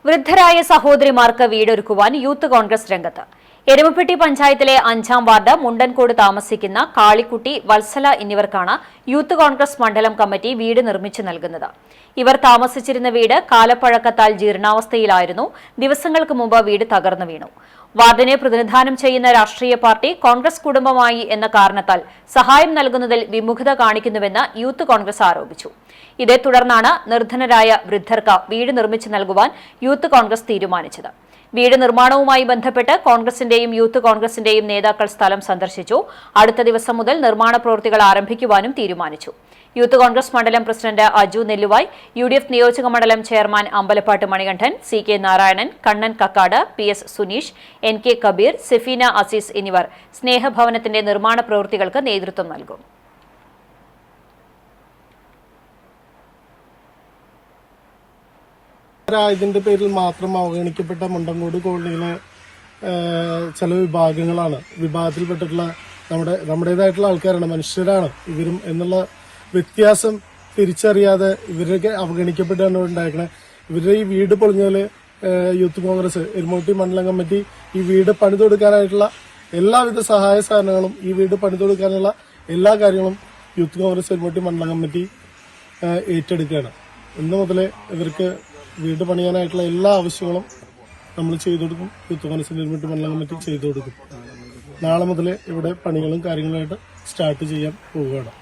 വൃദ്ധരായ സഹോദരിമാർക്ക് വീടൊരുക്കുവാൻ യൂത്ത് കോൺഗ്രസ് രംഗത്ത്. എരുമപ്പെട്ടി പഞ്ചായത്തിലെ 5-ാം വാർഡ് മുണ്ടൻകോട് താമസിക്കുന്ന കാളിക്കുട്ടി, വത്സല എന്നിവർക്കാണ് യൂത്ത് കോൺഗ്രസ് മണ്ഡലം കമ്മിറ്റി വീട് നിർമ്മിച്ചു നൽകുന്നത്. ഇവർ താമസിച്ചിരുന്ന വീട് കാലപ്പഴക്കത്താൽ ജീർണാവസ്ഥയിലായിരുന്നു. ദിവസങ്ങൾക്ക് മുമ്പ് വീട് തകർന്നു വീണു. വാർഡിനെ പ്രതിനിധാനം ചെയ്യുന്ന രാഷ്ട്രീയ പാർട്ടി കോൺഗ്രസ് കുടുംബമായി എന്ന കാരണത്താൽ സഹായം നൽകുന്നതിൽ വിമുഖത കാണിക്കുന്നുവെന്ന് യൂത്ത് കോൺഗ്രസ് ആരോപിച്ചു. ഇതേ തുടർന്നാണ് നിർധനരായ വൃദ്ധർക്ക് വീട് നിർമ്മിച്ചു നൽകുവാൻ യൂത്ത് കോൺഗ്രസ് തീരുമാനിച്ചത്. വീട് നിർമ്മാണവുമായി ബന്ധപ്പെട്ട് കോൺഗ്രസിന്റെയും യൂത്ത് കോൺഗ്രസിന്റെയും നേതാക്കൾ സ്ഥലം സന്ദർശിച്ചു. അടുത്ത ദിവസം മുതൽ നിർമ്മാണ പ്രവൃത്തികൾ ആരംഭിക്കുവാനും തീരുമാനിച്ചു. യൂത്ത് കോൺഗ്രസ് മണ്ഡലം പ്രസിഡന്റ് അജു നെല്ലുവായ്, UDF നിയോജക മണ്ഡലം chairman Ambalappat Manikandan, CK Narayanan, Kannan Kakkad, PS Suneesh, NK Kabeer, Safeena Azeez എന്നിവർ സ്നേഹഭവനത്തിന്റെ നിർമ്മാണ പ്രവൃത്തികൾക്ക് നേതൃത്വം നൽകും. ഇതിന്റെ പേരിൽ മാത്രം അവഗണിക്കപ്പെട്ട മുണ്ടൻകോട് കോളനിയിലെ ചില വിഭാഗത്തിൽപ്പെട്ടിട്ടുള്ള നമ്മുടേതായിട്ടുള്ള ആൾക്കാരാണ്, മനുഷ്യരാണ് ഇവരും എന്നുള്ള വ്യത്യാസം തിരിച്ചറിയാതെ ഇവരൊക്കെ അവഗണിക്കപ്പെട്ടാണ് ഉണ്ടായിരിക്കണേ. ഇവരുടെ ഈ വീട് പൊളിഞ്ഞാല് യൂത്ത് കോൺഗ്രസ് എരുമപ്പെട്ടി മണ്ഡലം കമ്മിറ്റി ഈ വീട് പണിതൊടുക്കാനായിട്ടുള്ള എല്ലാവിധ സഹായ സഹകരണങ്ങളും, ഈ വീട് പണിതൊടുക്കാനുള്ള എല്ലാ കാര്യങ്ങളും യൂത്ത് കോൺഗ്രസ് എരുമപ്പെട്ടി മണ്ഡലം കമ്മിറ്റി ഏറ്റെടുക്കുകയാണ്. ഇന്ന് മുതലേ ഇവർക്ക് വീട് പണിയാനായിട്ടുള്ള എല്ലാ ആവശ്യങ്ങളും നമ്മൾ ചെയ്തു കൊടുക്കും. യൂത്ത് കോൺഗ്രസ് എരുമപ്പെട്ടി മണ്ഡലം കമ്മിറ്റി ചെയ്തു കൊടുക്കും. നാളെ മുതലേ ഇവിടെ പണികളും കാര്യങ്ങളുമായിട്ട് സ്റ്റാർട്ട് ചെയ്യാൻ പോവുകയാണ്.